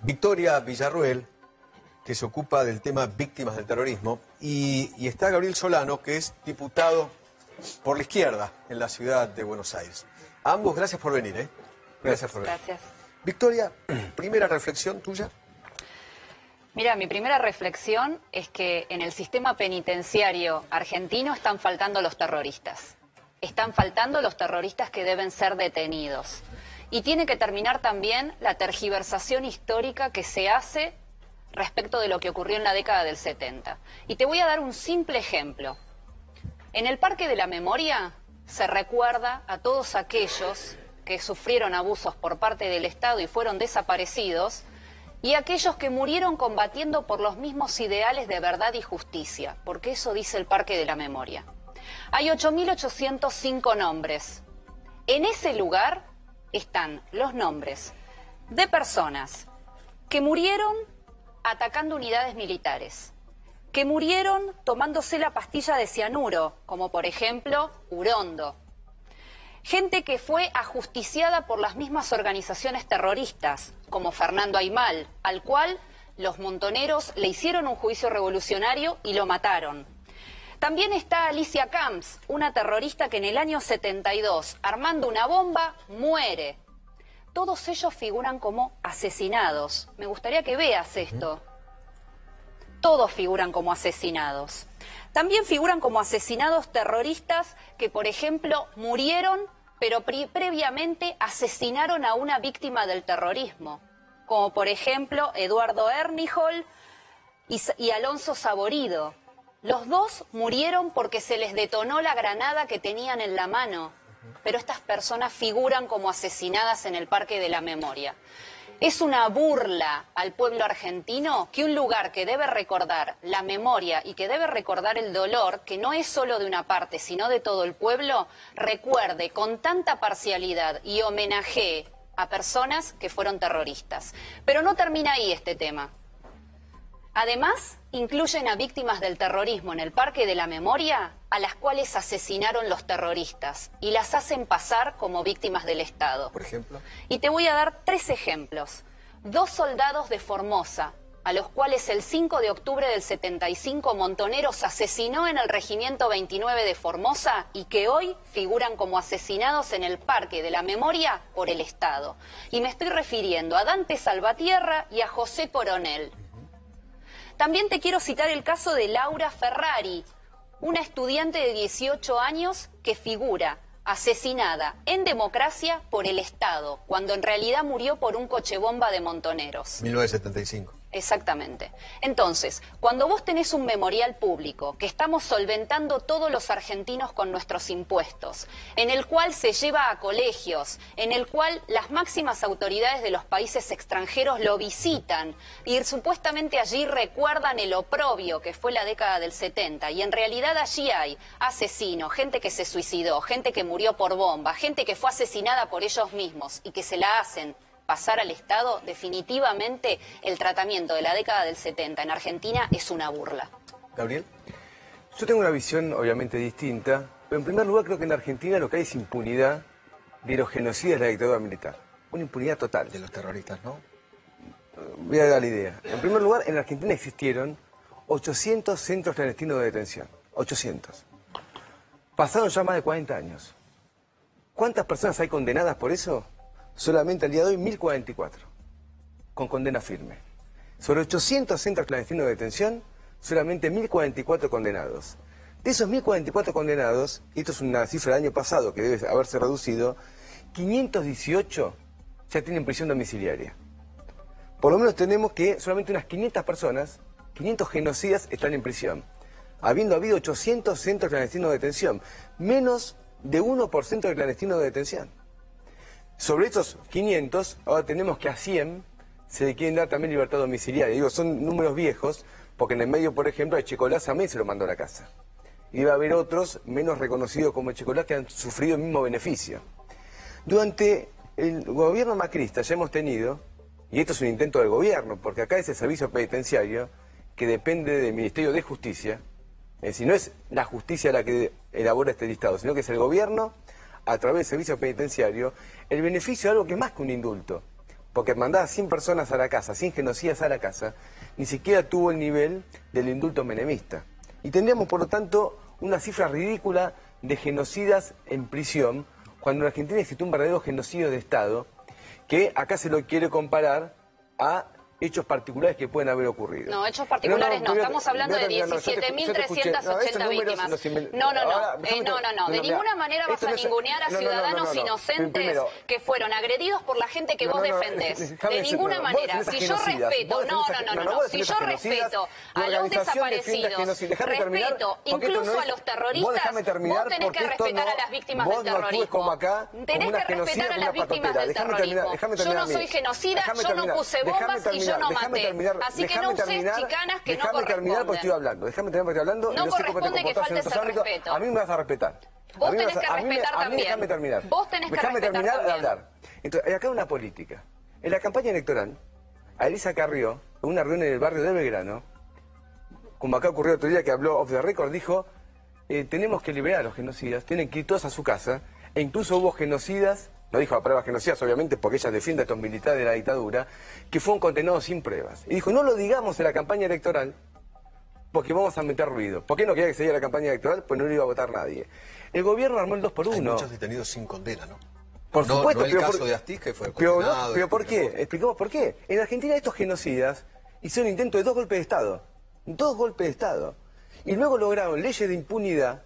Victoria Villarruel, que se ocupa del tema víctimas del terrorismo, y está Gabriel Solano, que es diputado por la izquierda en la ciudad de Buenos Aires. A ambos, gracias por venir, ¿eh? Gracias por venir. Gracias. Victoria, primera reflexión tuya. Mira, mi primera reflexión es que en el sistema penitenciario argentino están faltando los terroristas. Están faltando los terroristas que deben ser detenidos. Y tiene que terminar también la tergiversación histórica que se hace respecto de lo que ocurrió en la década del 70. Y te voy a dar un simple ejemplo. En el Parque de la Memoria se recuerda a todos aquellos que sufrieron abusos por parte del Estado y fueron desaparecidos, y aquellos que murieron combatiendo por los mismos ideales de verdad y justicia, porque eso dice el Parque de la Memoria. Hay 8.805 nombres. En ese lugar están los nombres de personas que murieron atacando unidades militares, que murieron tomándose la pastilla de cianuro, como por ejemplo Urondo. Gente que fue ajusticiada por las mismas organizaciones terroristas, como Fernando Aymal, al cual los montoneros le hicieron un juicio revolucionario y lo mataron. También está Alicia Camps, una terrorista que en el año 72, armando una bomba, muere. Todos ellos figuran como asesinados. Me gustaría que veas esto. Todos figuran como asesinados. También figuran como asesinados terroristas que, por ejemplo, murieron, pero previamente asesinaron a una víctima del terrorismo, como por ejemplo Eduardo Ernihol y Alonso Saborido. Los dos murieron porque se les detonó la granada que tenían en la mano, pero estas personas figuran como asesinadas en el Parque de la Memoria. Es una burla al pueblo argentino que un lugar que debe recordar la memoria y que debe recordar el dolor, que no es solo de una parte, sino de todo el pueblo, recuerde con tanta parcialidad y homenajee a personas que fueron terroristas. Pero no termina ahí este tema. Además, incluyen a víctimas del terrorismo en el Parque de la Memoria, a las cuales asesinaron los terroristas y las hacen pasar como víctimas del Estado. Por ejemplo. Y te voy a dar 3 ejemplos. 2 soldados de Formosa, a los cuales el 5 de octubre del 75 Montoneros asesinó en el Regimiento 29 de Formosa y que hoy figuran como asesinados en el Parque de la Memoria por el Estado. Y me estoy refiriendo a Dante Salvatierra y a José Coronel. También te quiero citar el caso de Laura Ferrari, una estudiante de 18 años que figura asesinada en democracia por el Estado, cuando en realidad murió por un cochebomba de Montoneros. 1975. Exactamente. Entonces, cuando vos tenés un memorial público que estamos solventando todos los argentinos con nuestros impuestos, en el cual se lleva a colegios, en el cual las máximas autoridades de los países extranjeros lo visitan y supuestamente allí recuerdan el oprobio que fue la década del 70, y en realidad allí hay asesinos, gente que se suicidó, gente que murió por bomba, gente que fue asesinada por ellos mismos y que se la hacen pasar al Estado, definitivamente el tratamiento de la década del 70 en Argentina es una burla. Gabriel. Yo tengo una visión obviamente distinta, pero en primer lugar creo que en Argentina lo que hay es impunidad de los genocidas de la dictadura militar. Una impunidad total. De los terroristas, ¿no? Voy a dar la idea. En primer lugar, en Argentina existieron 800 centros clandestinos de detención. 800. Pasaron ya más de 40 años. ¿Cuántas personas hay condenadas por eso? Solamente al día de hoy 1044, con condena firme. Sobre 800 centros clandestinos de detención, solamente 1044 condenados. De esos 1044 condenados, y esto es una cifra del año pasado que debe haberse reducido, 518 ya tienen prisión domiciliaria. Por lo menos tenemos que solamente unas 500 personas, 500 genocidas están en prisión, habiendo habido 800 centros clandestinos de detención, menos de 1% de clandestinos de detención. Sobre esos 500, ahora tenemos que a 100 se le quieren dar también libertad domiciliaria. Digo, son números viejos, porque en el medio, por ejemplo, a Echecolás también se lo mandó a la casa. Y va a haber otros menos reconocidos como Echecolás que han sufrido el mismo beneficio. Durante el gobierno macrista ya hemos tenido, y esto es un intento del gobierno, porque acá es el servicio penitenciario que depende del Ministerio de Justicia, es decir, no es la justicia la que elabora este listado, sino que es el gobierno a través del servicio penitenciario, el beneficio de algo que es más que un indulto. porque mandar a 100 personas a la casa, 100 genocidas a la casa, ni siquiera tuvo el nivel del indulto menemista. Y tendríamos, por lo tanto, una cifra ridícula de genocidas en prisión, cuando en Argentina existe un verdadero genocidio de Estado, que acá se lo quiere comparar a hechos particulares que pueden haber ocurrido. No, hechos particulares no. Estamos hablando de 17.380 víctimas. No. De ninguna manera vas a ningunear a ciudadanos inocentes que fueron agredidos por la gente que vos defendés. De ninguna manera. Si yo respeto, si yo respeto a los desaparecidos, respeto incluso a los terroristas, vos tenés que respetar a las víctimas del terrorismo. Tenés que respetar a las víctimas del terrorismo. Yo no soy genocida, yo no puse bombas y yo no maté. Así que no uses chicanas que no corresponden. Déjame terminar porque estoy hablando. Déjame terminar porque estoy hablando. No corresponde que faltes el respeto. A mí me vas a respetar. Vos tenés que respetar también. Déjame terminar. Vos tenés que respetar también. Déjame terminar de hablar. Entonces, acá hay una política. En la campaña electoral, a Elisa Carrió, en una reunión en el barrio de Belgrano, como acá ocurrió otro día que habló off the record, dijo, tenemos que liberar a los genocidas, tienen que ir todos a su casa, e incluso hubo genocidas. No dijo a pruebas genocidas, obviamente, porque ella defiende a estos militares de la dictadura, que fueron condenados sin pruebas. Y dijo, no lo digamos en la campaña electoral, porque vamos a meter ruido. ¿Por qué no quería que se diera la campaña electoral? Pues no lo iba a votar nadie. El gobierno armó el 2 por 1. Hay muchos detenidos sin condena, ¿no? Por supuesto. No el caso de Astiz, que fue condenado. Pero ¿por qué? Explicamos por qué. En Argentina estos genocidas hicieron intento de 2 golpes de Estado. 2 golpes de Estado. Y luego lograron leyes de impunidad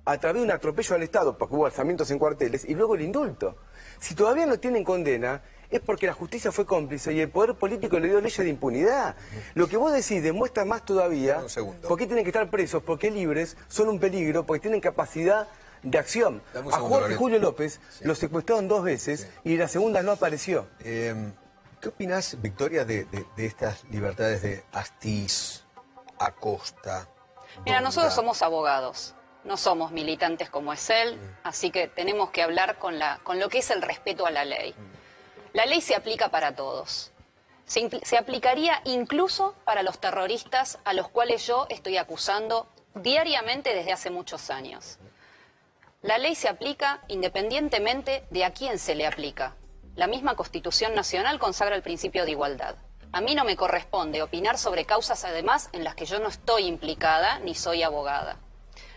a través de un atropello al Estado, porque hubo alzamientos en cuarteles, y luego el indulto. Si todavía no tienen condena, es porque la justicia fue cómplice y el poder político le dio leyes de impunidad. Lo que vos decís demuestra más todavía por qué tienen que estar presos, porque libres, son un peligro, porque tienen capacidad de acción. A Julio López lo secuestraron 2 veces y la segunda no apareció. ¿Qué opinás, Victoria, de estas libertades de Astiz, Acosta? Mira, nosotros somos abogados. No somos militantes como es él, así que tenemos que hablar con lo que es el respeto a la ley. La ley se aplica para todos. Se aplicaría incluso para los terroristas a los cuales yo estoy acusando diariamente desde hace muchos años. La ley se aplica independientemente de a quién se le aplica. La misma Constitución Nacional consagra el principio de igualdad. A mí no me corresponde opinar sobre causas, además, en las que yo no estoy implicada ni soy abogada.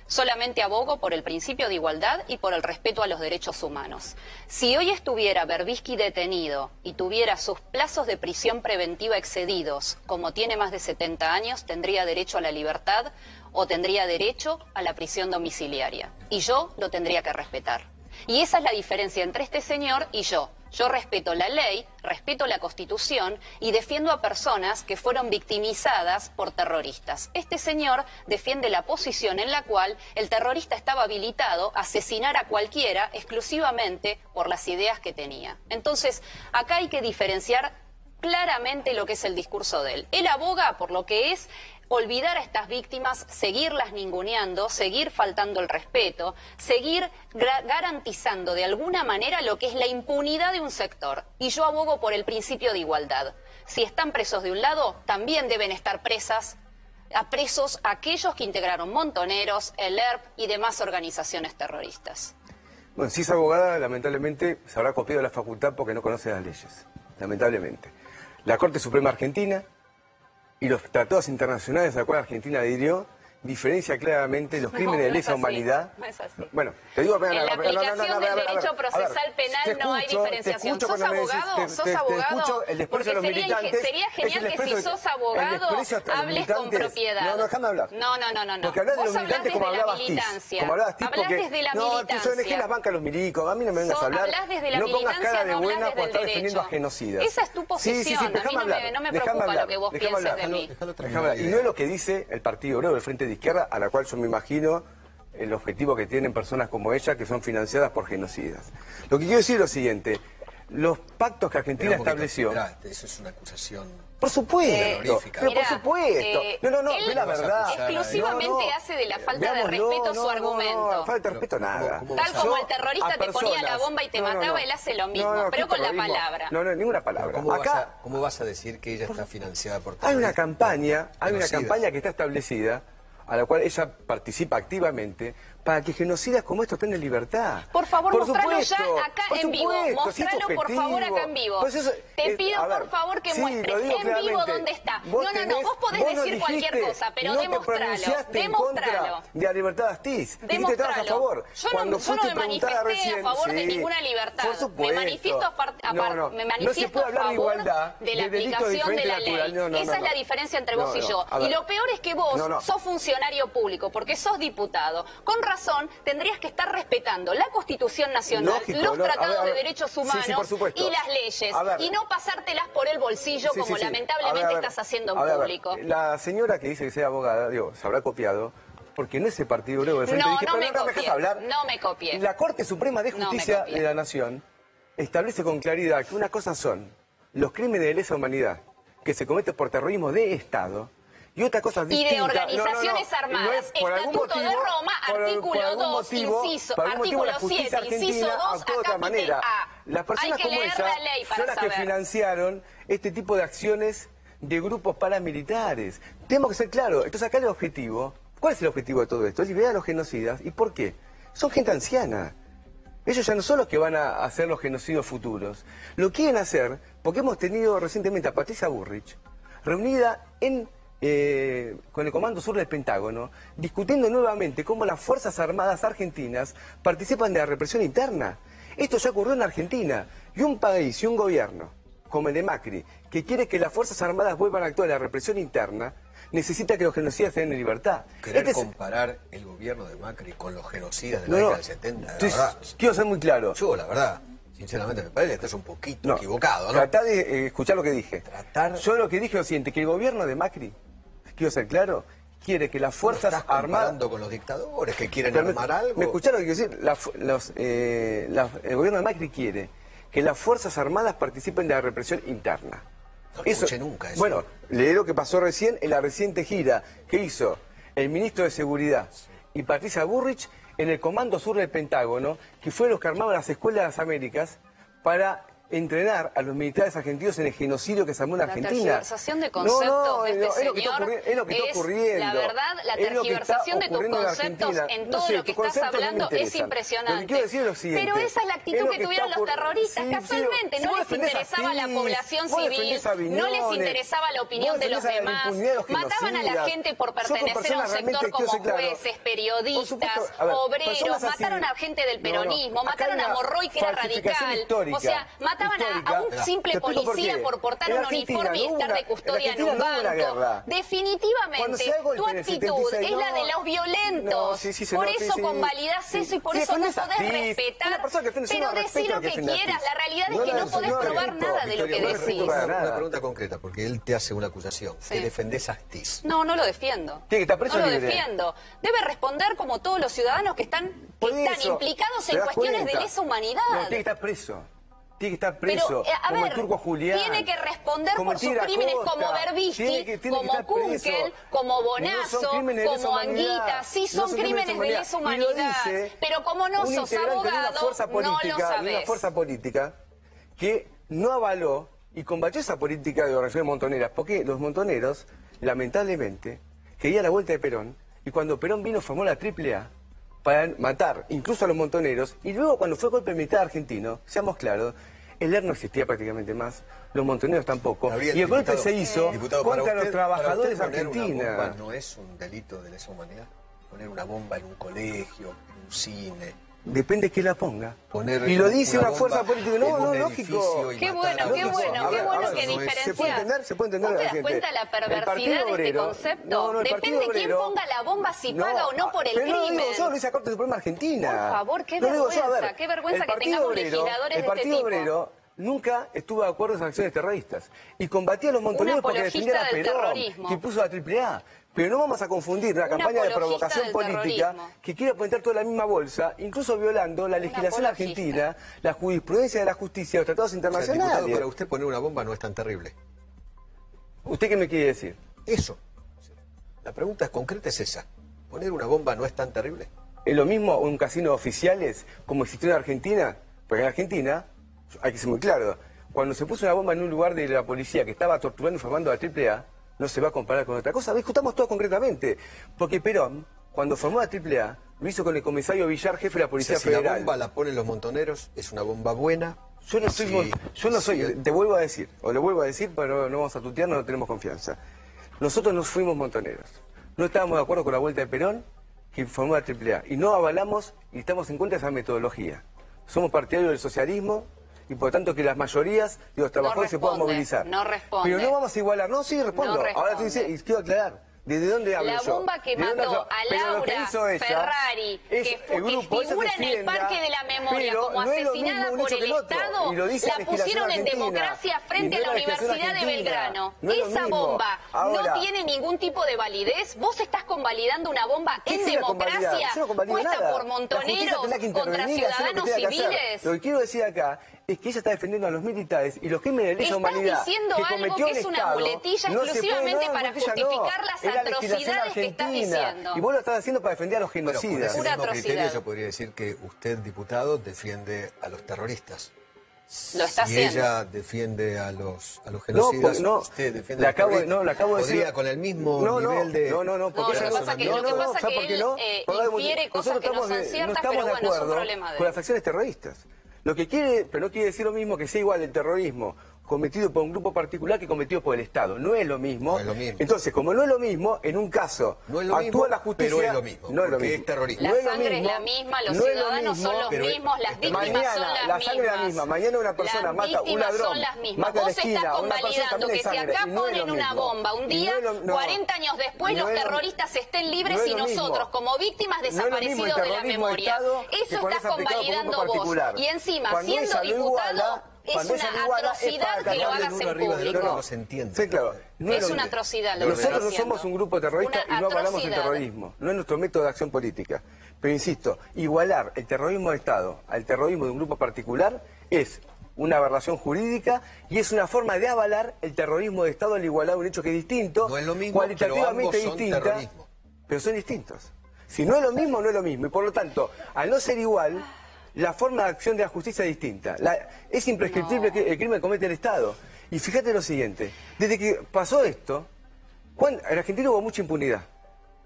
Solamente abogo por el principio de igualdad y por el respeto a los derechos humanos. Si hoy estuviera Berbisky detenido y tuviera sus plazos de prisión preventiva excedidos, como tiene más de 70 años, tendría derecho a la libertad o tendría derecho a la prisión domiciliaria. Y yo lo tendría que respetar. Y esa es la diferencia entre este señor y yo. Yo respeto la ley, respeto la Constitución y defiendo a personas que fueron victimizadas por terroristas. Este señor defiende la posición en la cual el terrorista estaba habilitado a asesinar a cualquiera exclusivamente por las ideas que tenía. Entonces, acá hay que diferenciar claramente lo que es el discurso de él. Él aboga por lo que es olvidar a estas víctimas, seguirlas ninguneando, seguir faltando el respeto, seguir garantizando de alguna manera lo que es la impunidad de un sector. Y yo abogo por el principio de igualdad. Si están presos de un lado, también deben estar presos aquellos que integraron Montoneros, el ERP y demás organizaciones terroristas. Bueno, si es abogada, lamentablemente se habrá copiado la facultad porque no conoce las leyes. Lamentablemente. La Corte Suprema Argentina y los tratados internacionales a los cuales Argentina adhirió diferencia claramente los crímenes de lesa humanidad. No es así. Bueno, te digo... En la aplicación del derecho procesal penal no hay diferenciación. ¿Sos abogado? ¿Sos abogado? Porque sería genial que si sos abogado hables con propiedad. No, déjame hablar. No. Porque hablas de los militantes como hablaba Astiz. Hablas desde la militancia. No, tus ONG las bancan los milicos. A mí no me vengas a hablar. Hablas desde la no pongas cara de buena desde cuando el estás defendiendo a derecho. genocidas. Esa es tu posición. A mí no me preocupa lo que vos pienses de mí. Y no es lo que dice el Partido Obrero, el Frente de Izquierda, a la cual yo me imagino el objetivo que tienen personas como ella, que son financiadas por genocidas. Lo que quiero decir es lo siguiente: los pactos que Argentina estableció... Mirá, eso es una acusación... Por supuesto, pero Mirá, por supuesto. Ve la verdad. Exclusivamente hace de la falta de respeto su argumento. No, falta de respeto nada. Tal como el terrorista te ponía la bomba y te mataba, él hace lo mismo, pero con la palabra. No, ninguna palabra. ¿Cómo vas a decir que ella está financiada por terroristas? Hay una campaña que está establecida, a la cual ella participa activamente, para que genocidas como estos tengan libertad. Por favor, mostralo ya acá por en vivo. supuesto, si es Mostralo, por favor, acá en vivo. Pues eso, Te pido, a ver, por favor, que sí, muestres lo digo en vivo claramente. dónde está. Vos Vos podés decir cualquier cosa, pero demostralo. En contra de la libertad de Astiz. Dijiste que estabas a favor. Yo no me manifesté a favor de ninguna libertad. Por supuesto. Me manifiesto No se puede a hablar de favor igualdad, de la de delitos de aplicación de la diferente ley. naturaleza. Esa es la diferencia entre vos y yo. Y lo peor es que vos sos funcionario público, porque sos diputado. Con razón, tendrías que estar respetando la Constitución Nacional, los tratados de derechos humanos y las leyes, y no pasártelas por el bolsillo como lamentablemente estás haciendo en público. La señora que dice que sea abogada, digo, se habrá copiado, porque en ese partido luego de frente dije, no pero me no me dejas hablar. No me copié. La Corte Suprema de Justicia de la Nación establece con claridad que una cosa son los crímenes de lesa humanidad que se cometen por terrorismo de Estado, y otra cosa distinta. Y de organizaciones armadas. Estatuto de Roma, artículo 2, inciso, artículo 7, inciso 2, capítulo A. Las personas como ella son las que financiaron este tipo de acciones de grupos paramilitares. Tenemos que ser claros. Entonces acá el objetivo, ¿cuál es el objetivo de todo esto? Es liberar a los genocidas. ¿Y por qué? Son gente anciana. Ellos ya no son los que van a hacer los genocidios futuros. Lo quieren hacer porque hemos tenido recientemente a Patricia Bullrich reunida con el Comando Sur del Pentágono, discutiendo nuevamente cómo las Fuerzas Armadas argentinas participan de la represión interna. Esto ya ocurrió en Argentina. Y un país y un gobierno, como el de Macri, que quiere que las Fuerzas Armadas vuelvan a actuar en la represión interna, necesita que los genocidas tengan libertad. Comparar el gobierno de Macri con los genocidas de la década del 70, la verdad. Quiero ser muy claro. Yo, la verdad, sinceramente me parece que estás un poquito equivocado, ¿no? Tratá de escuchar lo que dije. Yo lo que dije es lo siguiente, que el gobierno de Macri, quiero ser claro, quiere que las Fuerzas Armadas... comparando con los dictadores que quieren armar algo. ¿Me escucharon lo que quiero decir? El gobierno de Macri quiere que las Fuerzas Armadas participen de la represión interna. No escuché nunca eso. Bueno, leí lo que pasó recién en la reciente gira que hizo el ministro de Seguridad y Patricia Bullrich en el Comando Sur del Pentágono, que fueron los que armaban las escuelas de las Américas para entrenar a los militares argentinos en el genocidio que se armó en Argentina. La tergiversación de conceptos de este señor es lo que está ocurriendo. La verdad, la tergiversación de tus conceptos en todo lo que estás hablando es impresionante. Pero esa es la actitud que tuvieron los terroristas, casualmente. No les interesaba la población civil, no les interesaba la opinión de los demás. Mataban a la gente por pertenecer a un sector como jueces, periodistas, obreros, mataron a gente del peronismo, mataron a Morroy, que era radical. O sea, mataban a un simple policía por portar un uniforme y estar de custodia en un banco. Definitivamente, tu actitud es la de los violentos. Por eso convalidás eso y por eso no podés respetar. Pero decí lo que quieras. La realidad es que no podés probar nada de lo que decís. Una pregunta concreta, porque él te hace una acusación. ¿Te defendés a Astiz? No, no lo defiendo. No lo defiendo. Debe responder como todos los ciudadanos que están implicados en cuestiones de lesa humanidad. Tiene que estar preso. Tiene que estar preso, como el turco Julián. Tiene que responder por sus crímenes como Berbisky, como Kunkel, como Bonazo, como Anguita. Sí son crímenes de lesa humanidad. Pero como no sos abogado, no lo sabés. Una fuerza política que no avaló y combatió esa política de organizaciones montoneras, porque los montoneros, lamentablemente, querían la vuelta de Perón, y cuando Perón vino formó la AAA para matar incluso a los montoneros, y luego cuando fue el golpe militar argentino, seamos claros, el ERP no existía prácticamente más, los montoneros tampoco, Gabriel, y el golpe se hizo contra los trabajadores para usted argentinos. Poner una bomba no es un delito de lesa humanidad. Poner una bomba en un colegio, en un cine. Depende de quién la ponga. Y lo dice una fuerza política. No, lógico. Qué bueno que diferencias. Se puede entender ¿Vos te das cuenta de la perversidad de este concepto? Depende de quién ponga la bomba, si paga o no por el crimen. No, yo lo hice a Corte Suprema Argentina. Por favor, qué vergüenza que tengamos legisladores de este tipo. El Partido Obrero nunca estuvo de acuerdo en esas acciones terroristas. Y combatía a los montoneros porque defendía a Perón, que puso la AAA. Pero no vamos a confundir la campaña de provocación política que quiere apuntar toda la misma bolsa, incluso violando la legislación argentina, la jurisprudencia de la justicia, los tratados internacionales. Diputado, para usted poner una bomba no es tan terrible. ¿Usted qué me quiere decir? Eso. La pregunta concreta es esa. ¿Poner una bomba no es tan terrible? ¿Es lo mismo un casino oficiales como existió en Argentina? Porque en Argentina, hay que ser muy claro, cuando se puso una bomba en un lugar de la policía que estaba torturando y formando a la AAA, no se va a comparar con otra cosa. Discutamos todo concretamente. Porque Perón cuando formó la AAA, lo hizo con el comisario Villar, jefe de la Policía Si la Federal. bomba la ponen los montoneros, es una bomba buena. Yo no soy, te vuelvo a decir, o le vuelvo a decir, pero no vamos a tutear, no tenemos confianza. Nosotros no fuimos montoneros. No estábamos de acuerdo con la vuelta de Perón, que formó la AAA. Y no avalamos y estamos en contra de esa metodología. Somos partidarios del socialismo y por lo tanto que las mayorías de los trabajadores se puedan movilizar. No responde. Pero no vamos a igualar. No, sí, respondo. No Ahora te dice, y quiero aclarar. ¿Desde dónde hablo La yo? bomba que ¿De dónde mató hablo? a Pero lo que Laura hizo ella Ferrari, es que el grupo, ella figura en el defienda, Parque de la Memoria pero como no es lo asesinada mismo un por hecho que el el otro. Estado, Y lo dice la la legislación pusieron en argentina. democracia frente Y no a la la legislación Universidad de argentina. Belgrano. No es lo Esa mismo. bomba Ahora, no tiene ningún tipo de validez. Vos estás convalidando una bomba ¿qué en quiere convalidar? democracia Yo no convalido puesta nada. por La justicia montoneros tendrá que contra intervenir y hacer lo que ciudadanos tenga que hacer. civiles. Lo que quiero decir acá es que ella está defendiendo a los militares y los crímenes de lesa Estás humanidad diciendo que algo cometió que el es una Estado, muletilla no se exclusivamente puede, no, para muletilla justificar las es la legislación atrocidades que estás argentina. diciendo. Y vos lo estás haciendo para defender a los Bueno, con genocidas. ese Pura mismo criterio atrocidad. yo podría decir que usted, diputado, defiende a los terroristas. Lo está Si haciendo. ella defiende a los genocidas, no, usted defiende le a los acabo de- terroristas. no, le acabo de Podría decir- con el mismo No, nivel de... porque No, lo que pasa que ¿sabes él, por qué no? infiere cosas que no son ciertas, estamos pero de bueno, es un acuerdo problema de con él. las acciones terroristas. Lo que quiere, pero no quiere decir lo mismo que sea igual el terrorismo cometido por un grupo particular que cometido por el Estado. No es lo mismo. No es lo mismo. Entonces, como no es lo mismo, en un caso No es lo actúa mismo, la justicia... pero es lo mismo, No es lo porque mismo. es terrorismo. La No es lo sangre es mismo, la misma, los no es lo ciudadanos son los pero mismos, las víctimas mañana, son las la mismas. sangre es la misma. Mañana una persona Las mata un víctimas ladrón, son las mismas. mata a la Vos esquina, estás una persona convalidando también que es si sangre, acá y no es lo ponen una mismo. bomba un Y día, no es lo- no. 40 años después Y no los es lo- terroristas estén libres no es y lo mismo. nosotros como víctimas No es lo mismo el desaparecidos de la terrorismo de memoria. Estado que Eso cuando estás es aplicado por un convalidando grupo vos. particular. Y encima, Cuando siendo ella lo diputado, iguala, es cuando ella una lo iguala, es atrocidad para que lo atacar hagas uno en arriba del otro, público. no se entiende. Sí, claro. No Es lo una mismo. atrocidad lo que Nosotros están no somos haciendo. un grupo terrorista Una y no avalamos el atrocidad. terrorismo. No es nuestro método de acción política. Pero insisto, igualar el terrorismo de Estado al terrorismo de un grupo particular es una aberración jurídica y es una forma de avalar el terrorismo de Estado al igualar un hecho que es distinto, No es lo mismo, cualitativamente pero ambos son distinta, terrorismo. pero son distintos. Si no es lo mismo, no es lo mismo. Y por lo tanto, al no ser igual, la forma de acción de la justicia es distinta. Es imprescriptible que el crimen que comete el Estado. Y fíjate lo siguiente, desde que pasó esto, en Argentina hubo mucha impunidad.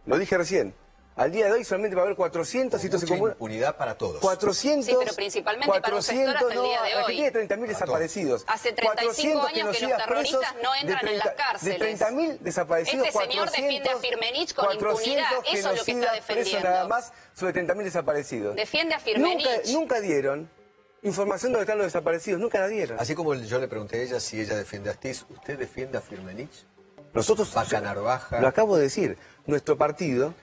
Lo dije recién. Al día de hoy solamente va a haber 400 y esto se Mucha acumula. impunidad para todos. 400, Sí, pero principalmente para un sector hasta el día de hoy. Argentina tiene 30.000 desaparecidos. Hace 35 400 años que los genocidas terroristas presos, no entran de en las cárceles. De 30.000 desaparecidos, Este señor defiende a 400, Firmenich con impunidad. 400 Eso es lo que está genocidas presos defendiendo. nada más sobre 30.000 desaparecidos. Defiende a Firmenich. Nunca dieron información de dónde están los desaparecidos, nunca la dieron. Así como yo le pregunté a ella si ella defiende a Astiz, ¿usted defiende a Firmenich? Nosotros, Vaca Narvaja. lo acabo de decir, nuestro partido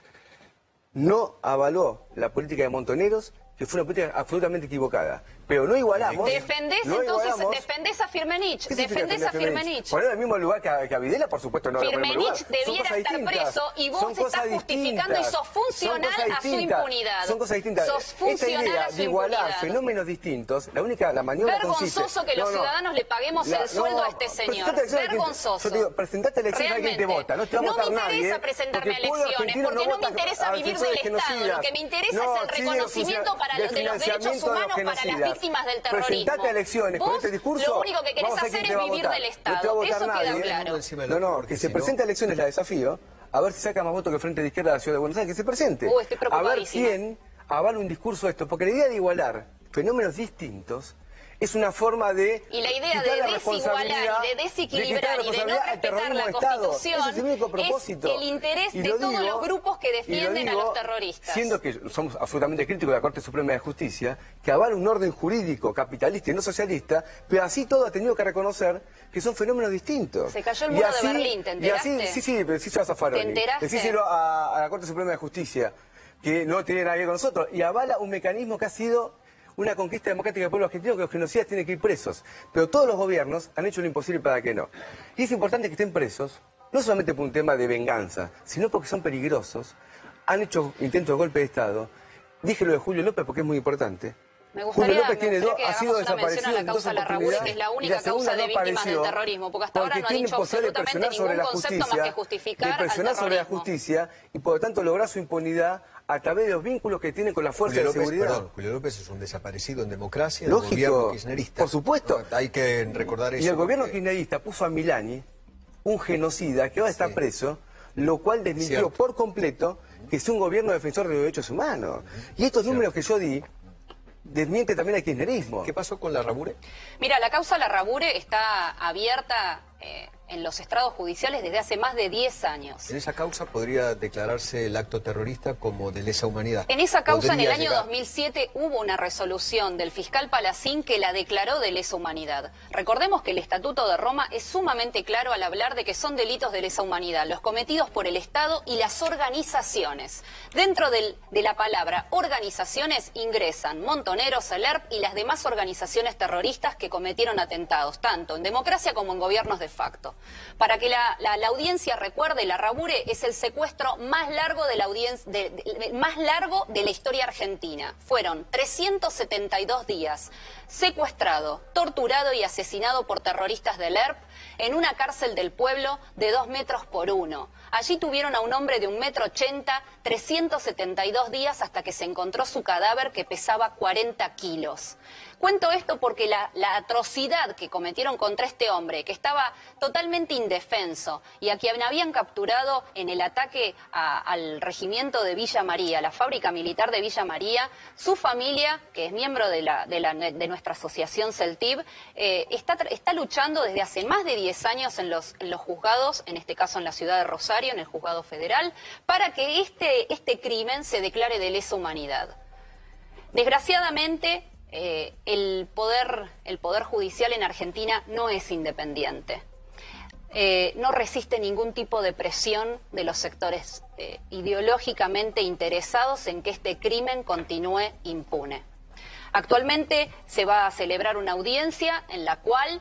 no avaló la política de Montoneros, que fue una política absolutamente equivocada. Pero no igualamos. Defendés no entonces, igualamos. defendés a Firmenich. ¿Qué significa Defendés a defender Firmenich. Poner en el mismo lugar que a Videla, por supuesto, no. Firmenich debiera estar preso y vos estás justificando y sos funcional a su impunidad. Son cosas distintas. Sos funcional Esta idea a su de igualar impunidad. fenómenos distintos, la maniobra consiste... Vergonzoso que los ciudadanos le paguemos el sueldo a este señor. Vergonzoso. Yo te digo, presentate a elecciones a alguien te Realmente. vota. No te va a votar me nadie. interesa presentarme a porque el pueblo elecciones, argentino porque no me vota interesa a vivir defensores del Estado. genocidas. Lo que me interesa No, es el reconocimiento de los derechos humanos para las víctimas del terrorismo. Presentate a elecciones con Vos este discurso. lo único que querés vamos a ver hacer quién te es va a vivir votar. del No te va a Estado. votar Eso queda nadie. claro. No, que se presente a elecciones la desafío, a ver si saca más votos que el Frente de Izquierda de la Ciudad de Buenos Aires, que se presente. Estoy A ver preocupadísima. quién avala un discurso de esto, porque la idea de igualar fenómenos distintos es una forma de Y la idea quitar de la desigualar responsabilidad, y de desequilibrar y de no responsabilidad al respetar terrorismo la de Estado. Constitución Ese es el único propósito. es el interés Y de lo todos digo- los grupos que y lo defienden a digo los terroristas. Siendo que somos absolutamente críticos de la Corte Suprema de Justicia, que avala un orden jurídico capitalista y no socialista, pero así todo ha tenido que reconocer que son fenómenos distintos. Se cayó el Y muro así- de Berlín, ¿te Y así, enteraste? sí, pero sí se va a Zaffaroni. ¿Te enteraste? Decíselo a la Corte Suprema de Justicia, que no tiene nada que ver con nosotros, y avala un mecanismo que ha sido una conquista democrática del pueblo argentino, que los genocidas tienen que ir presos. Pero todos los gobiernos han hecho lo imposible para que no. Y es importante que estén presos, no solamente por un tema de venganza, sino porque son peligrosos, han hecho intentos de golpe de Estado. Dije lo de Julio López porque es muy importante. Me gustaría, Julio López tiene que ha sido hagamos una mención a desaparecido la en dos causa Larrauri, oportunidades, que es la y única segunda causa de no víctimas del apareció, terrorismo, porque hasta ahora no ha tiene dicho posibilidad de absolutamente presionar sobre ningún la concepto justicia, más que justificar de presionar al sobre la terrorismo. justicia y por lo tanto lograr su impunidad a través de los vínculos que tiene con las fuerzas Julio de López, seguridad. perdón, Julio López es un desaparecido en democracia Lógico, del gobierno kirchnerista. por supuesto. No, hay que recordar eso. Y el gobierno porque- kirchnerista puso a Milani, un genocida que ahora está Sí. preso, lo cual desmintió Cierto. por completo que sea un gobierno defensor de los derechos humanos. Y estos números que yo di desmiente también al kirchnerismo. ¿Qué pasó con Larrabure? Mira, la causa Larrabure está abierta en los estrados judiciales desde hace más de 10 años. En esa causa podría declararse el acto terrorista como de lesa humanidad. En esa causa, en el Podría año llegar. 2007, hubo una resolución del fiscal Palacín que la declaró de lesa humanidad. Recordemos que el Estatuto de Roma es sumamente claro al hablar de que son delitos de lesa humanidad los cometidos por el Estado y las organizaciones. Dentro de la palabra organizaciones ingresan Montoneros, el ERP y las demás organizaciones terroristas que cometieron atentados, tanto en democracia como en gobiernos de facto. Para que la audiencia recuerde, Larrabure es el secuestro más largo de la historia argentina. Fueron 372 días secuestrado, torturado y asesinado por terroristas del ERP en una cárcel del pueblo de 2 metros por 1. Allí tuvieron a un hombre de 1,80 m, 372 días hasta que se encontró su cadáver que pesaba 40 kilos. Cuento esto porque la atrocidad que cometieron contra este hombre, que estaba totalmente indefenso y a quien habían capturado en el ataque al regimiento de Villa María, la fábrica militar de Villa María, su familia, que es miembro de nuestra asociación CELTIB, está luchando desde hace más de 10 años en los juzgados, en este caso en la ciudad de Rosario, en el juzgado federal, para que este crimen se declare de lesa humanidad. Desgraciadamente, el poder judicial en Argentina no es independiente. No resiste ningún tipo de presión de los sectores ideológicamente interesados en que este crimen continúe impune. Actualmente se va a celebrar una audiencia en la cual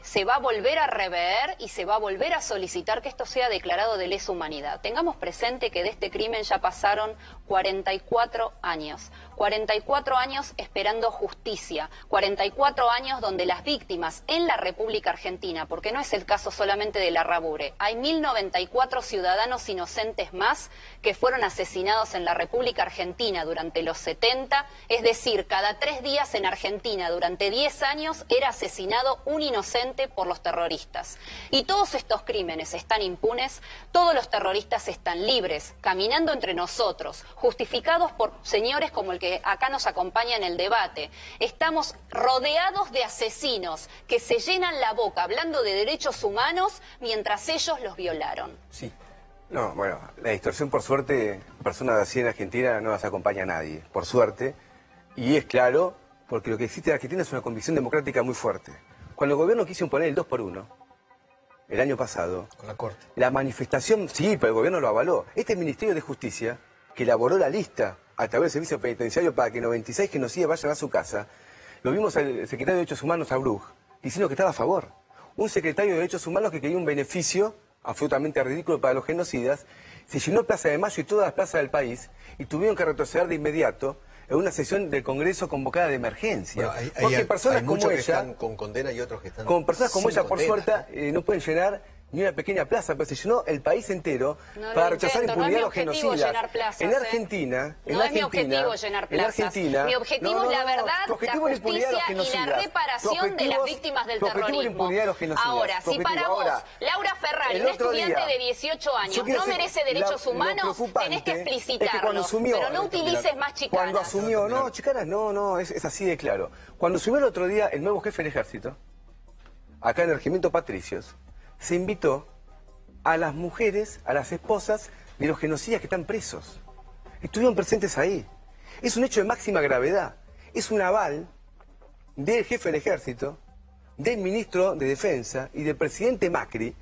se va a volver a rever y se va a volver a solicitar que esto sea declarado de lesa humanidad. Tengamos presente que de este crimen ya pasaron 44 años. 44 años esperando justicia, 44 años donde las víctimas en la República Argentina, porque no es el caso solamente de Larrabure, hay 1094 ciudadanos inocentes más que fueron asesinados en la República Argentina durante los 70, es decir, cada 3 días en Argentina durante 10 años era asesinado un inocente por los terroristas. Y todos estos crímenes están impunes, todos los terroristas están libres, caminando entre nosotros, justificados por señores como el que acá nos acompaña en el debate. Estamos rodeados de asesinos que se llenan la boca hablando de derechos humanos mientras ellos los violaron. Sí. No, bueno, la distorsión, por suerte, personas así en Argentina no las acompaña a nadie, por suerte. Y es claro, porque lo que existe en Argentina es una convicción democrática muy fuerte. Cuando el gobierno quiso imponer el 2x1, el año pasado, Con la Corte. la manifestación, sí, pero el gobierno lo avaló. Este Ministerio de Justicia, que elaboró la lista a través del servicio penitenciario para que 96 genocidas vayan a su casa, lo vimos al secretario de Derechos Humanos, Abruj, diciendo que estaba a favor. Un secretario de Derechos Humanos que quería un beneficio absolutamente ridículo para los genocidas, se llenó Plaza de Mayo y todas las plazas del país y tuvieron que retroceder de inmediato en una sesión del Congreso convocada de emergencia. Bueno, porque personas hay como muchos que ella, están con condena y otros que están con personas como sin ella, por condena. suerte, no pueden llenar ni una pequeña plaza, pero se llenó el país entero No lo para rechazar intento, no es impunidad mi a los objetivo genocidas. llenar plazas, En Argentina, No es mi objetivo llenar plazas. Mi objetivo es la verdad, la justicia y la reparación de las víctimas del terrorismo. Ahora, si para vos, Laura Ferrari, una estudiante de 18 años, no merece derechos humanos, tenés que explicitarlo, pero no utilices más chicanas. Cuando asumió, no, chicanas, no, es así de claro. Cuando asumió el otro día el nuevo jefe del ejército, acá en el Regimiento Patricios, se invitó a las mujeres, a las esposas de los genocidas que están presos. Estuvieron presentes ahí. Es un hecho de máxima gravedad. Es un aval del jefe del ejército, del ministro de Defensa y del presidente Macri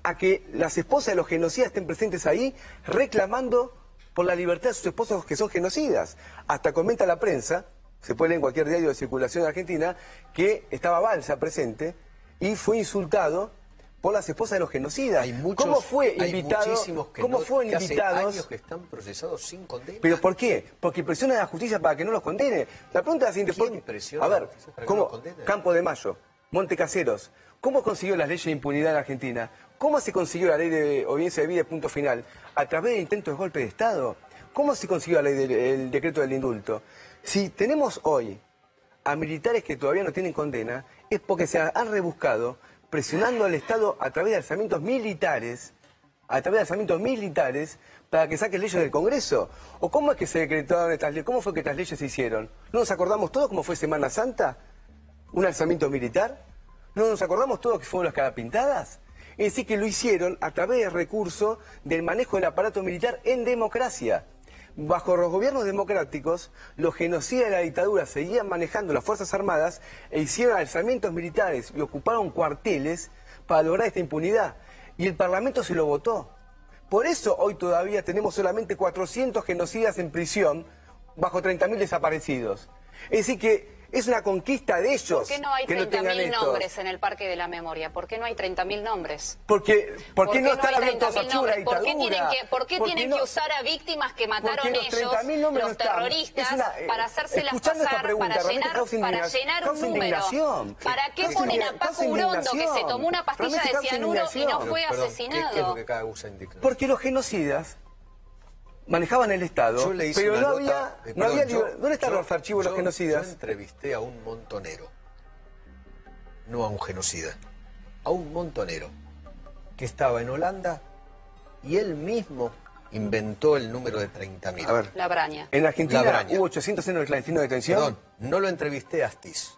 a que las esposas de los genocidas estén presentes ahí reclamando por la libertad de sus esposos que son genocidas. Hasta comenta la prensa, se puede leer en cualquier diario de circulación en Argentina, que estaba Balsa presente y fue insultado por las esposas de los genocidas. Hay muchos, ¿Cómo fue hay invitado? muchísimos que ¿Cómo no- fueron que hace invitados? años que están procesados sin condena. ¿Pero por qué? Porque presiona a la justicia para que no los condene. La pregunta es la siguiente. ¿Quién ¿por qué? presiona A a la ver, justicia para que ¿cómo? no los condene? Campo de Mayo, Monte Caseros. ¿Cómo consiguió las leyes de impunidad en Argentina? ¿Cómo se consiguió la ley de obediencia de vida y punto final? ¿A través de intentos de golpe de Estado? ¿Cómo se consiguió la ley el decreto del indulto? Si tenemos hoy a militares que todavía no tienen condena, es porque se han rebuscado presionando al Estado a través de alzamientos militares a través de alzamientos militares para que saquen leyes del Congreso? ¿O cómo es que se decretaron estas leyes? ¿Cómo fue que estas leyes se hicieron? ¿No nos acordamos todos cómo fue Semana Santa? ¿Un alzamiento militar? ¿No nos acordamos todos que fueron las carapintadas? Es decir, que lo hicieron a través del recurso del manejo del aparato militar en democracia. Bajo los gobiernos democráticos, los genocidas de la dictadura seguían manejando las Fuerzas Armadas e hicieron alzamientos militares y ocuparon cuarteles para lograr esta impunidad. Y el Parlamento se lo votó. Por eso hoy todavía tenemos solamente 400 genocidas en prisión bajo 30.000 desaparecidos. Es decir que es una conquista de ellos. ¿Por qué no hay que no tengan 30.000 estos. nombres en el Parque de la Memoria? ¿Por qué no hay 30.000 nombres? ¿Por qué no están hay abiertos 30.000 archivos de la nombres? dictadura? ¿Por qué tienen que usar a víctimas que mataron los ellos, 30.000 nombres no los están. terroristas, para hacérselas escuchando esta pasar, pregunta, para realmente llenar causa un número? indignación. ¿Para qué ponen a Paco Urondo, que se tomó una pastilla Realmente de causa cianuro y no fue Perdón, asesinado? ¿Qué es lo que causa indignación? Porque los genocidas manejaban el Estado, Yo le hice pero una no nota, había... ¿Dónde están los archivos de los genocidas? Yo entrevisté a un montonero, no a un genocida, a un montonero que estaba en Holanda y él mismo inventó el número de 30.000. A ver, La Braña. en Argentina Braña. hubo 800 centros clandestinos de detención. Perdón, no lo entrevisté a Astiz,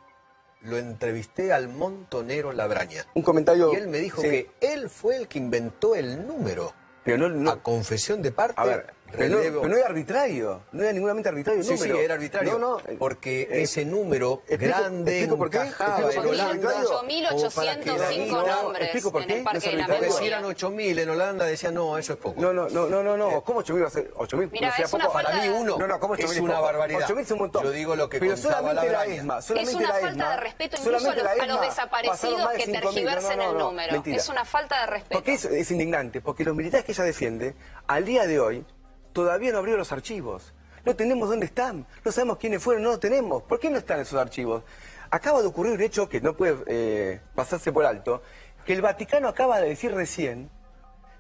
lo entrevisté al montonero Labraña. Un comentario... Y él me dijo sí, que él fue el que inventó el número. pero no, A confesión de parte, a ver, pero relevo. no era arbitrario, no era ninguna arbitrario el Sí, número. sí, era arbitrario. No, porque ese número grande explico por qué. encajaba en Explico por qué. Holanda. 8.805 como para que nombres explico por en qué. el Parque No de la es arbitrario. Porque si Memoria. eran 8.000 en Holanda decían, no, eso es poco. No. ¿Cómo 8.000 va a ser? 8.000 Mira, no sea es una poco. falta Para mí de- uno No, ¿cómo es 8.000 una poco? barbaridad. 8.000 es un montón. Yo digo lo que pero contaba solamente la Labraña. ESMA, Es solamente una la falta ESMA, de respeto incluso solamente a la los ESMA desaparecidos pasaron más de que 5.000. tergiversen el No, número. mentira. Es una falta de respeto. Porque es indignante, porque los militares que ella defiende, al día de hoy, todavía no abrieron los archivos. No tenemos dónde están, no sabemos quiénes fueron, no los tenemos. ¿Por qué no están esos archivos? Acaba de ocurrir un hecho que no puede pasarse por alto, que el Vaticano acaba de decir recién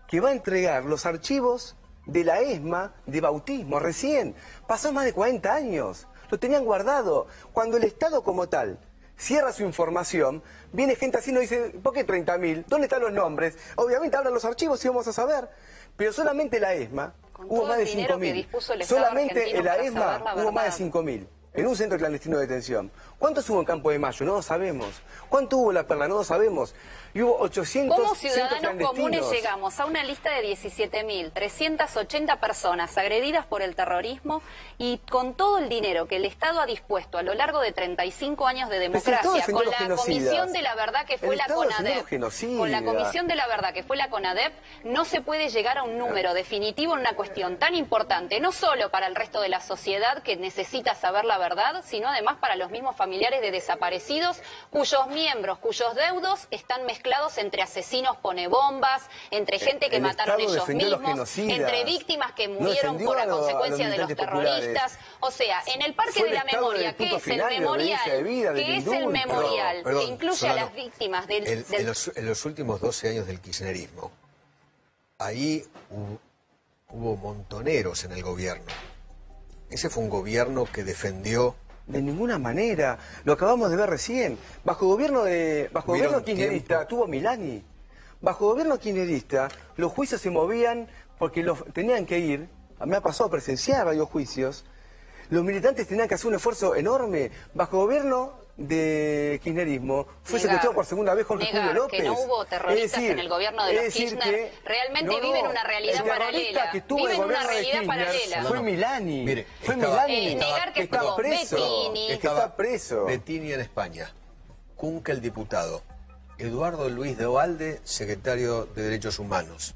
que va a entregar los archivos de la ESMA de bautismo, recién. Pasó más de 40 años, lo tenían guardado. Cuando el Estado como tal cierra su información, viene gente así y nos dice, ¿por qué 30.000? ¿Dónde están los nombres? Obviamente abran los archivos y vamos a saber. Pero solamente la ESMA Con hubo todo más de el dinero que 5.000. dispuso el Estado Solamente argentino en la para ESMA saber la hubo más de verdad. 5.000. En un centro clandestino de detención. ¿Cuántos hubo en Campo de Mayo? No lo sabemos. ¿Cuánto hubo en La Perla? No lo sabemos. Y hubo 800 ¿Cómo centros ciudadanos comunes clandestinos. llegamos a una lista de 17.380 personas agredidas por el terrorismo y con todo el dinero que el Estado ha dispuesto a lo largo de 35 años de Pero si el Estado democracia, defendió con los la genocidas. Comisión de la Verdad que fue El la Estado defendió los CONADEP, genocidas. con la Comisión de la Verdad que fue la CONADEP, no se puede llegar a un número definitivo en una cuestión tan importante, no solo para el resto de la sociedad que necesita saber la verdad, sino además para los mismos familiares de desaparecidos, cuyos miembros, cuyos deudos están mezclados entre asesinos ponebombas, entre gente que El mataron Estado ellos defendió a los mismos, genocidas. entre víctimas que No murieron defendió por la a los consecuencia de los militantes populares. terroristas. O sea, en el Parque Fue de el la Estado Memoria, del ¿qué punto es el final, de la memorial? obediencia de vida, del ¿Qué es el indulto? memorial? Perdón, Que incluye a Solano, las víctimas del... En los últimos 12 años del kirchnerismo, ahí hubo montoneros en el gobierno. Ese fue un gobierno que defendió... De ninguna manera. Lo acabamos de ver recién. Bajo gobierno Hubieron kirchnerista tiempo. tuvo Milani. Bajo gobierno kirchnerista los juicios se movían porque tenían que ir. Me ha pasado a presenciar varios juicios. Los militantes tenían que hacer un esfuerzo enorme. Bajo gobierno de kirchnerismo fue Negar, secretado por segunda vez Jorge negar Julio López. que no hubo terroristas en el gobierno de los Kirchner. Realmente viven una realidad el terrorista paralela. que estuvo en el Viven una gobierno de realidad Kirchner paralela. fue Milani. Mire, fue estaba- Milani. negar que está estuvo preso. Bettini. Que está preso. Bettini en España, Cunca el diputado, Eduardo Luis de Oalde, secretario de Derechos Humanos.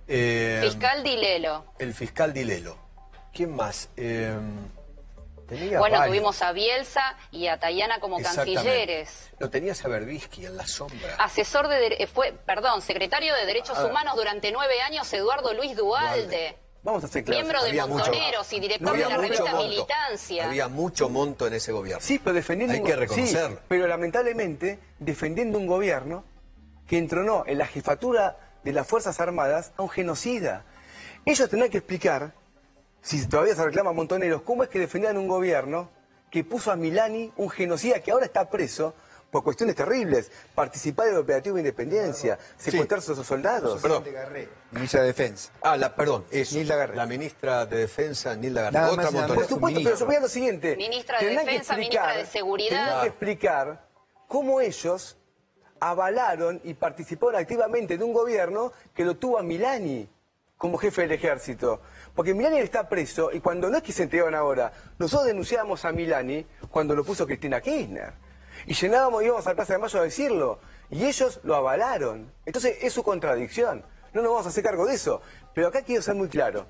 Fiscal Dilelo. El fiscal Dilelo. ¿Quién más? Tenía Bueno, varios. tuvimos a Bielsa y a Tayana como Exactamente. cancilleres. Lo tenías a Berbisky en la sombra. Asesor secretario de Derechos Humanos durante 9 años, Eduardo Luis Dualde. Vamos a hacer claro. Miembro de Había mucho- Montoneros y director había de la mucho revista monto. Militancia. Había mucho monto en ese gobierno. Sí, pero defendiendo Hay que reconocerlo. sí, pero lamentablemente defendiendo un gobierno que entronó en la jefatura de las Fuerzas Armadas a un genocida. Ellos tendrán que explicar, si todavía se reclaman montoneros, cómo es que defendían un gobierno que puso a Milani, un genocida que ahora está preso, por cuestiones terribles, participar del operativo de Independencia, secuestrar a sus soldados. Perdón. Ministra de Defensa. Perdón, eso. Nilda Garré. La ministra de Defensa, Nilda Garré. Nada Otra más y nada montonera. Por supuesto, pero yo voy a lo siguiente. Ministra de Tendrán que Defensa, ministra de Seguridad. Tendrán que explicar cómo ellos avalaron y participaron activamente de un gobierno que lo tuvo a Milani como jefe del ejército. Porque Milani está preso y cuando no es que se entregaron ahora, nosotros denunciábamos a Milani cuando lo puso Cristina Kirchner. Y llenábamos, íbamos a la Plaza de Mayo a decirlo. Y ellos lo avalaron. Entonces es su contradicción. No nos vamos a hacer cargo de eso. Pero acá quiero ser muy claro.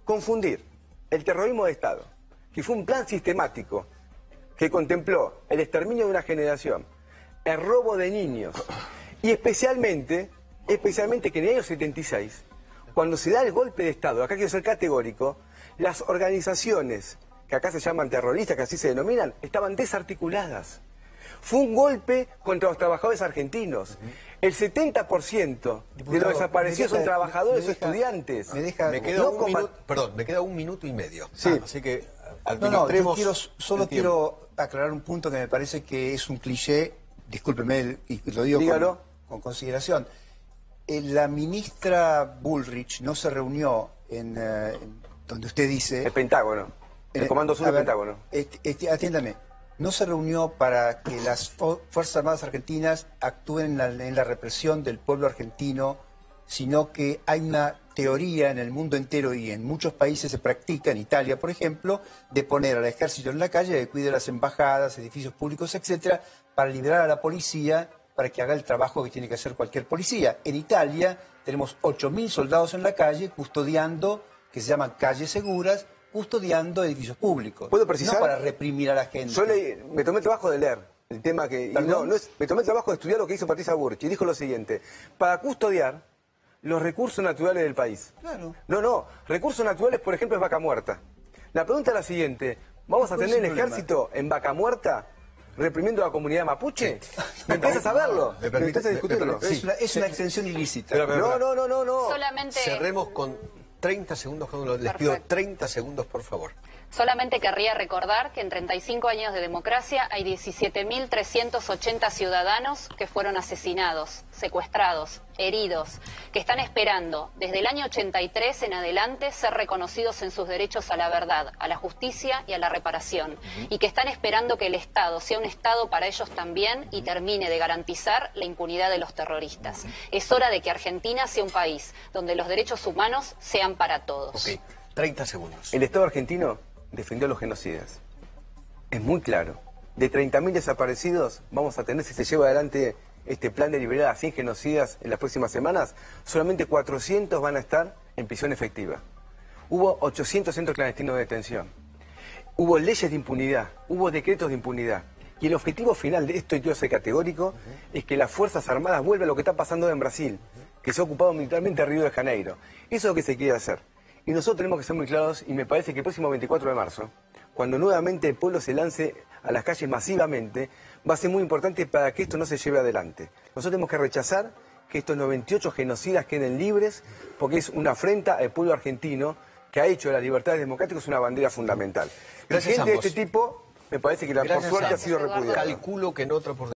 Confundir el terrorismo de Estado, que fue un plan sistemático que contempló el exterminio de una generación, el robo de niños, y especialmente que en el año 76, cuando se da el golpe de Estado, acá quiero ser categórico, las organizaciones que acá se llaman terroristas, que así se denominan, estaban desarticuladas. Fue un golpe contra los trabajadores argentinos. El 70% de los desaparecidos son trabajadores o estudiantes. Me queda un minuto y medio. Sí. Así que No, yo solo quiero aclarar un punto que me parece que es un cliché, discúlpeme, y lo digo con consideración. La ministra Bullrich no se reunió en donde usted dice... El Pentágono, el Comando Sur del Pentágono. Atiéndame, no se reunió para que las Fuerzas Armadas Argentinas actúen en la represión del pueblo argentino, sino que hay una teoría en el mundo entero y en muchos países se practica, en Italia por ejemplo, de poner al ejército en la calle, que cuide las embajadas, edificios públicos, etcétera, para liberar a la policía para que haga el trabajo que tiene que hacer cualquier policía. En Italia tenemos 8.000 soldados en la calle custodiando, que se llaman calles seguras, custodiando edificios públicos. ¿Puedo precisar? No para reprimir a la gente. Yo me tomé el trabajo de leer el tema que... me tomé el trabajo de estudiar lo que hizo Patricia Burch y dijo lo siguiente: para custodiar los recursos naturales del país. Claro. No, recursos naturales, por ejemplo, es Vaca Muerta. La pregunta es la siguiente: ¿vamos a tener el ejército en Vaca Muerta reprimiendo a la comunidad mapuche? ¿Me empiezas a verlo? ¿Me empiezas a discutirlo? Es una extensión ilícita. No. Solamente... Cerremos con 30 segundos, cada uno. Les pido 30 segundos, por favor. Solamente querría recordar que en 35 años de democracia hay 17.380 ciudadanos que fueron asesinados, secuestrados, heridos, que están esperando desde el año 83 en adelante ser reconocidos en sus derechos a la verdad, a la justicia y a la reparación, y que están esperando que el Estado sea un Estado para ellos también y termine de garantizar la impunidad de los terroristas. Es hora de que Argentina sea un país donde los derechos humanos sean para todos. Ok, 30 segundos. El Estado argentino defendió a los genocidas. Es muy claro. De 30.000 desaparecidos vamos a tener, si se lleva adelante este plan de liberar a 100 genocidas en las próximas semanas, solamente 400 van a estar en prisión efectiva. Hubo 800 centros clandestinos de detención. Hubo leyes de impunidad, hubo decretos de impunidad. Y el objetivo final de esto, y quiero ser categórico, es que las Fuerzas Armadas vuelvan a lo que está pasando en Brasil, que se ha ocupado militarmente Río de Janeiro. Eso es lo que se quiere hacer. Y nosotros tenemos que ser muy claros, y me parece que el próximo 24 de marzo, cuando nuevamente el pueblo se lance a las calles masivamente, va a ser muy importante para que esto no se lleve adelante. Nosotros tenemos que rechazar que estos 98 genocidas queden libres, porque es una afrenta al pueblo argentino que ha hecho de las libertades democráticas una bandera fundamental. Gracias Y gente a de ambos. este tipo, me parece que por suerte ha sido repudiada. Calculo que en otra oportunidad.